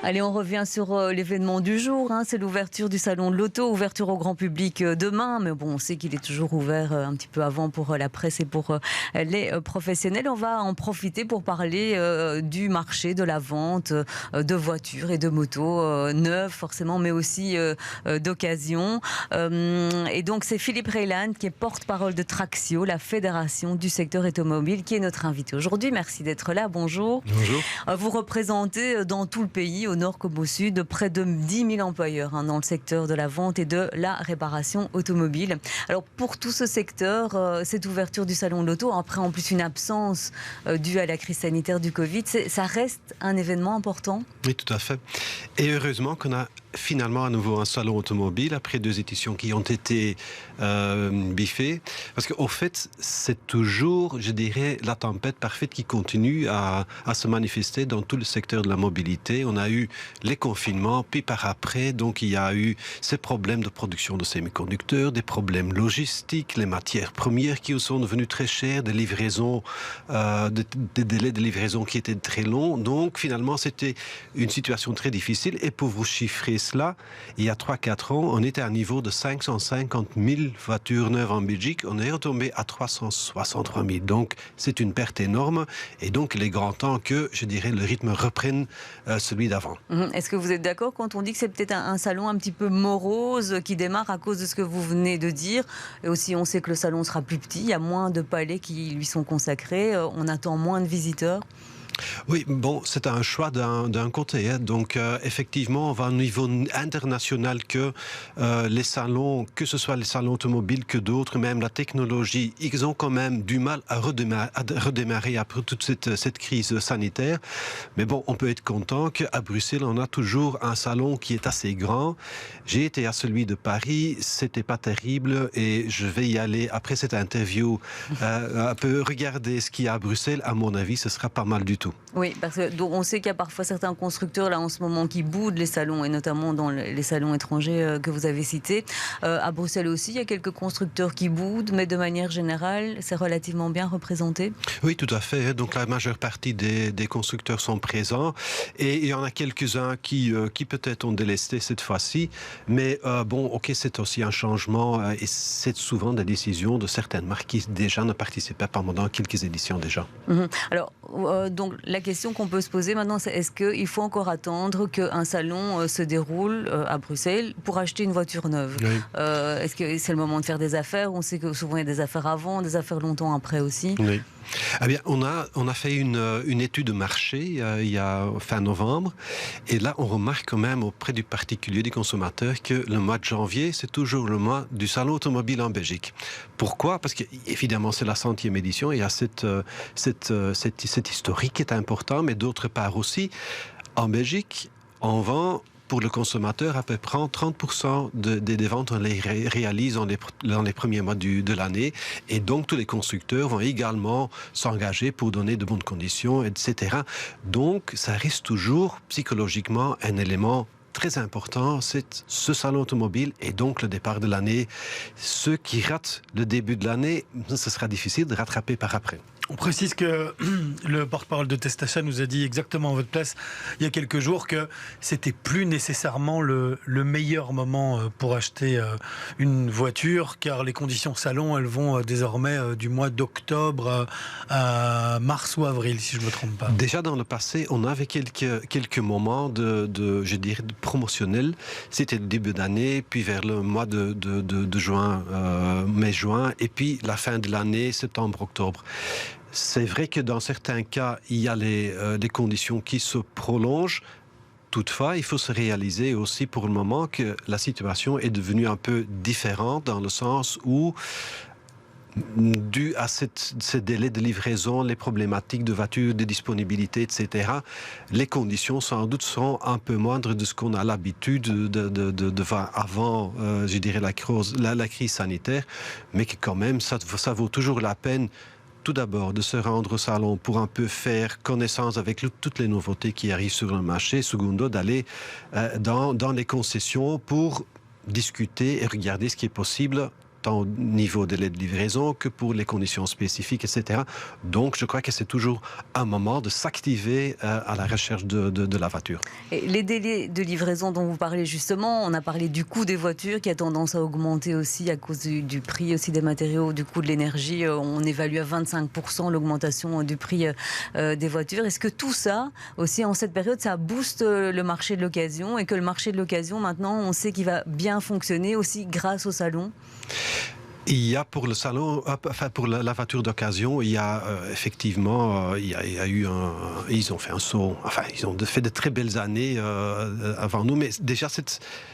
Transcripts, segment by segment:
Allez, on revient sur l'événement du jour. C'est l'ouverture du salon de l'auto, ouverture au grand public demain. Mais bon, on sait qu'il est toujours ouvert un petit peu avant pour la presse et pour les professionnels. On va en profiter pour parler du marché de la vente de voitures et de motos neuves forcément, mais aussi d'occasion. Et donc, c'est Philippe Reyland qui est porte-parole de Traxio, la fédération du secteur automobile, qui est notre invité aujourd'hui. Merci d'être là. Bonjour. Bonjour. Vous représentez dans tout le pays, au nord comme au sud, près de 10 000 employeurs dans le secteur de la vente et de la réparation automobile. Alors pour tout ce secteur, cette ouverture du salon de l'auto, après en plus une absence due à la crise sanitaire du Covid, ça reste un événement important? Oui, tout à fait. Et heureusement qu'on a finalement à nouveau un salon automobile après 2 éditions qui ont été biffées. Parce qu'au fait, c'est toujours, je dirais, la tempête parfaite qui continue à se manifester dans tout le secteur de la mobilité. On a eu les confinements, puis par après, donc il y a eu ces problèmes de production de semi-conducteurs, des problèmes logistiques, les matières premières qui sont devenues très chères, des livraisons, des délais de livraison qui étaient très longs. Donc finalement, c'était une situation très difficile. Et pour vous chiffrer cela, il y a 3-4 ans, on était à un niveau de 550 000 voitures neuves en Belgique. On est retombé à 363 000. Donc, c'est une perte énorme. Et donc, il est grand temps que, je dirais, le rythme reprenne celui d'avant. Est-ce que vous êtes d'accord quand on dit que c'est peut-être un salon un petit peu morose qui démarre à cause de ce que vous venez de dire? Et aussi, on sait que le salon sera plus petit. Il y a moins de palais qui lui sont consacrés. On attend moins de visiteurs. Oui, bon, c'est un choix d'un côté. Donc, effectivement, on va au niveau international que les salons, que ce soit les salons automobiles que d'autres, même la technologie, ils ont quand même du mal à redémarrer après toute cette crise sanitaire. Mais bon, on peut être content qu'à Bruxelles, on a toujours un salon qui est assez grand. J'ai été à celui de Paris, c'était pas terrible et je vais y aller après cette interview, un peu regarder ce qu'il y a à Bruxelles. À mon avis, ce sera pas mal du tout. Oui, parce que on sait qu'il y a parfois certains constructeurs là en ce moment qui boudent les salons et notamment dans les salons étrangers que vous avez cités. À Bruxelles aussi, il y a quelques constructeurs qui boudent, mais de manière générale, c'est relativement bien représenté. Oui, tout à fait. Donc la majeure partie des constructeurs sont présents et il y en a quelques-uns qui peut-être ont délesté cette fois-ci. Mais bon, ok, c'est aussi un changement et c'est souvent des décisions de certaines marques qui déjà ne participaient pas pendant quelques éditions déjà. Alors, donc la question qu'on peut se poser maintenant, c'est est-ce qu'il faut encore attendre qu'un salon se déroule à Bruxelles pour acheter une voiture neuve? Oui. Est-ce que c'est le moment de faire des affaires? On sait que souvent il y a des affaires avant, des affaires longtemps après aussi. Oui. Eh bien, on a fait une étude de marché il y a fin novembre et là on remarque quand même auprès du particulier, du consommateur, que le mois de janvier c'est toujours le mois du salon automobile en Belgique. Pourquoi? Parce que évidemment c'est la 100e édition, il y a cette historique qui est important, mais d'autre part aussi en Belgique on vend pour le consommateur, à peu près 30% des ventes, on les réalise dans les premiers mois de l'année. Et donc, tous les constructeurs vont également s'engager pour donner de bonnes conditions, etc. Donc, ça reste toujours psychologiquement un élément très important, c'est ce salon automobile et donc le départ de l'année. Ceux qui ratent le début de l'année, ce sera difficile de rattraper par après. On précise que le porte-parole de Testacha nous a dit exactement à votre place il y a quelques jours que c'était plus nécessairement le meilleur moment pour acheter une voiture, car les conditions salon, elles vont désormais du mois d'octobre à mars ou avril, si je ne me trompe pas. Déjà dans le passé, on avait quelques moments je dirais, de promotionnels. C'était le début d'année, puis vers le mois de juin, mai-juin, et puis la fin de l'année, septembre-octobre. C'est vrai que dans certains cas, il y a les conditions qui se prolongent. Toutefois, il faut se réaliser aussi pour le moment que la situation est devenue un peu différente dans le sens où, dû à ces délais de livraison, les problématiques de voitures, de disponibilité, etc., les conditions sans doute seront un peu moindres de ce qu'on a l'habitude de voir avant, je dirais, la crise sanitaire, mais que quand même, ça vaut toujours la peine tout d'abord de se rendre au salon pour un peu faire connaissance avec toutes les nouveautés qui arrivent sur le marché. Secondo, d'aller dans les concessions pour discuter et regarder ce qui est possible tant au niveau des délais de livraison que pour les conditions spécifiques, etc. Donc, je crois que c'est toujours un moment de s'activer à la recherche de la voiture. Et les délais de livraison dont vous parlez justement, on a parlé du coût des voitures qui a tendance à augmenter aussi à cause du prix aussi des matériaux, du coût de l'énergie. On évalue à 25% l'augmentation du prix des voitures. Est-ce que tout ça, aussi en cette période, ça booste le marché de l'occasion et que le marché de l'occasion, maintenant, on sait qu'il va bien fonctionner aussi grâce au salon? Il y a pour le salon, enfin pour la voiture d'occasion, il y a effectivement, il y a eu ils ont fait un saut, enfin ils ont fait de très belles années avant nous, mais déjà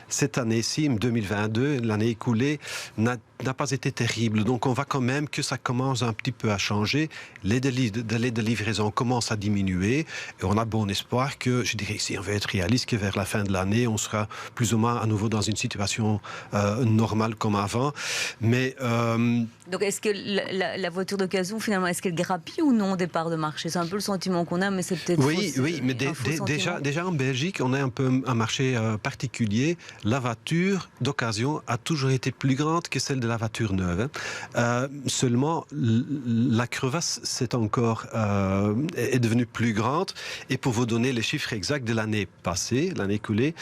cette année-ci, 2022, l'année écoulée, n'a pas été terrible. Donc on voit quand même que ça commence un petit peu à changer. Les délais de livraison commencent à diminuer et on a bon espoir que, je dirais, si on veut être réaliste, que vers la fin de l'année, on sera plus ou moins à nouveau dans une situation normale comme avant. Mais donc est-ce que la voiture d'occasion, finalement, est-ce qu'elle grappille ou non des parts de marché? C'est un peu le sentiment qu'on a, mais c'est peut-être oui, mais déjà en Belgique, on a un peu un marché particulier. La voiture d'occasion a toujours été plus grande que celle de la voiture neuve. Seulement, la crevasse est devenue plus grande. Et pour vous donner les chiffres exacts de l'année passée, l'année écoulée,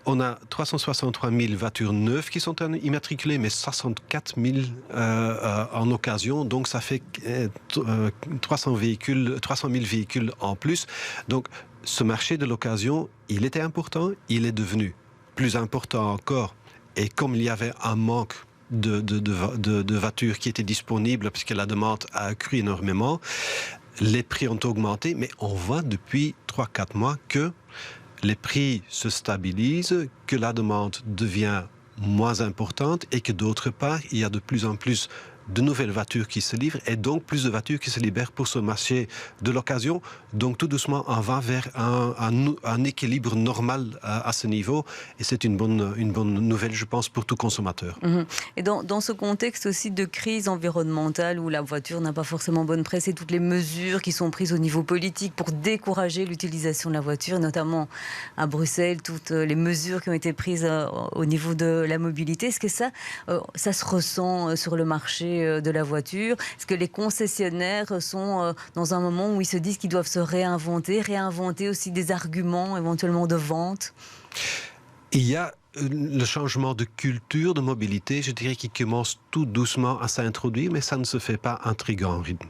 on a 363 000 voitures neuves qui sont immatriculées, mais 64 000 en occasion. Donc ça fait 300 000 véhicules en plus. Donc ce marché de l'occasion, il était important, il est devenu plus important encore. Et comme il y avait un manque de voitures qui étaient disponibles, puisque la demande a accru énormément, les prix ont augmenté, mais on voit depuis 3-4 mois que les prix se stabilisent, que la demande devient moins importante et que d'autre part, il y a de plus en plus de nouvelles voitures qui se livrent et donc plus de voitures qui se libèrent pour ce marché de l'occasion. Donc tout doucement, on va vers un équilibre normal à ce niveau et c'est une bonne nouvelle, je pense, pour tout consommateur. Et dans ce contexte aussi de crise environnementale où la voiture n'a pas forcément bonne presse et toutes les mesures qui sont prises au niveau politique pour décourager l'utilisation de la voiture, notamment à Bruxelles, toutes les mesures qui ont été prises au niveau de la mobilité, est-ce que ça se ressent sur le marché de la voiture? Est-ce que les concessionnaires sont dans un moment où ils se disent qu'ils doivent se réinventer aussi des arguments éventuellement de vente? Il y a le changement de culture de mobilité, je dirais, qui commence tout doucement à s'introduire, mais ça ne se fait pas à un très grand rythme.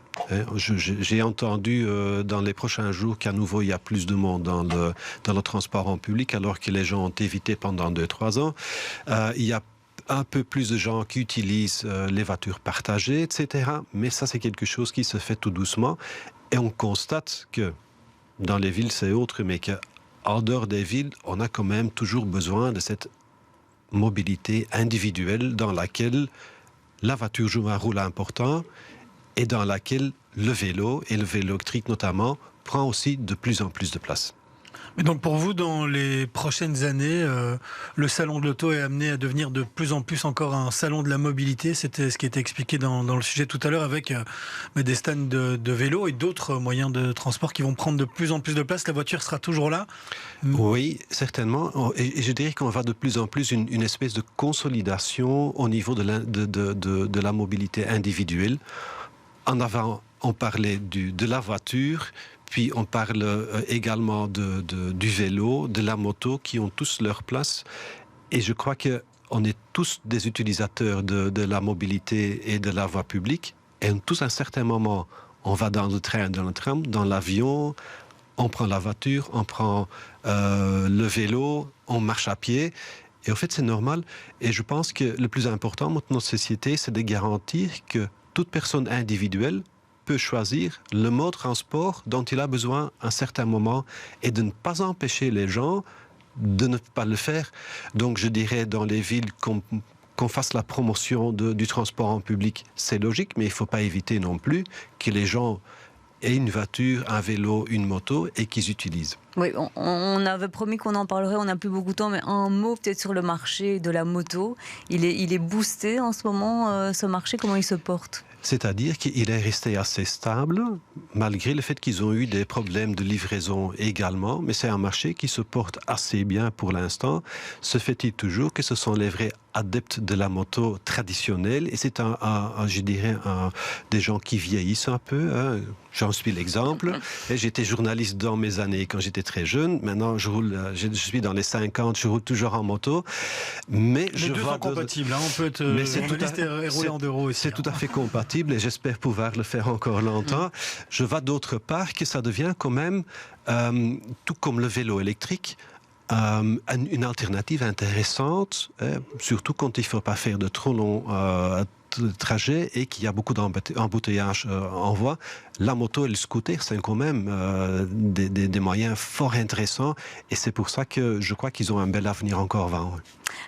J'ai entendu dans les prochains jours qu'à nouveau il y a plus de monde dans le transport en public, alors que les gens ont évité pendant 2-3 ans. Il y a un peu plus de gens qui utilisent les voitures partagées, etc. Mais ça, c'est quelque chose qui se fait tout doucement. Et on constate que dans les villes, c'est autre, mais qu'en dehors des villes, on a quand même toujours besoin de cette mobilité individuelle dans laquelle la voiture joue un rôle important et dans laquelle le vélo, et le vélo électrique notamment, prend aussi de plus en plus de place. Mais donc pour vous, dans les prochaines années, le salon de l'auto est amené à devenir de plus en plus encore un salon de la mobilité. C'était ce qui était expliqué dans le sujet tout à l'heure avec des stands de vélo et d'autres moyens de transport qui vont prendre de plus en plus de place. La voiture sera toujours là? Oui, certainement. Et je dirais qu'on va de plus en plus une espèce de consolidation au niveau de la mobilité individuelle. En avant, on parlait de la voiture. Puis on parle également du vélo, de la moto, qui ont tous leur place. Et je crois qu'on est tous des utilisateurs de la mobilité et de la voie publique. Et tous à un certain moment, on va dans le train, dans le tram, dans l'avion, on prend la voiture, on prend le vélo, on marche à pied. Et en fait, c'est normal. Et je pense que le plus important dans notre société, c'est de garantir que toute personne individuelle peut choisir le mode de transport dont il a besoin à un certain moment et de ne pas empêcher les gens de ne pas le faire. Donc je dirais dans les villes qu'on fasse la promotion du transport en public, c'est logique, mais il ne faut pas éviter non plus que les gens aient une voiture, un vélo, une moto et qu'ils utilisent. Oui, on avait promis qu'on en parlerait, on n'a plus beaucoup de temps, mais un mot peut-être sur le marché de la moto. Il est boosté en ce moment, ce marché, comment il se porte ? C'est-à-dire qu'il est resté assez stable, malgré le fait qu'ils ont eu des problèmes de livraison également, mais c'est un marché qui se porte assez bien pour l'instant. Se fait-il toujours que ce sont les vrais adeptes de la moto traditionnelle et c'est je dirais, des gens qui vieillissent un peu. Hein. J'en suis l'exemple. J'étais journaliste dans mes années quand j'étais très jeune. Maintenant, je suis dans les 50, je roule toujours en moto. Mais les deux sont compatibles. Hein. On peut être journaliste et rouler en deux roues aussi. C'est tout à fait compatible et j'espère pouvoir le faire encore longtemps. Je vois d'autre part que ça devient quand même, tout comme le vélo électrique, une alternative intéressante, surtout quand il ne faut pas faire de trop longs trajets et qu'il y a beaucoup d'embouteillages en voie. La moto et le scooter, c'est quand même des moyens fort intéressants et c'est pour ça que je crois qu'ils ont un bel avenir encore devant eux.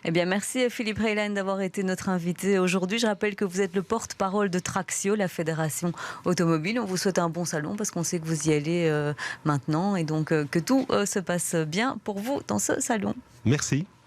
Eh bien, merci Philippe Reylain d'avoir été notre invité aujourd'hui. Je rappelle que vous êtes le porte-parole de Traxio, la fédération automobile. On vous souhaite un bon salon parce qu'on sait que vous y allez maintenant et donc que tout se passe bien pour vous dans ce salon. Merci.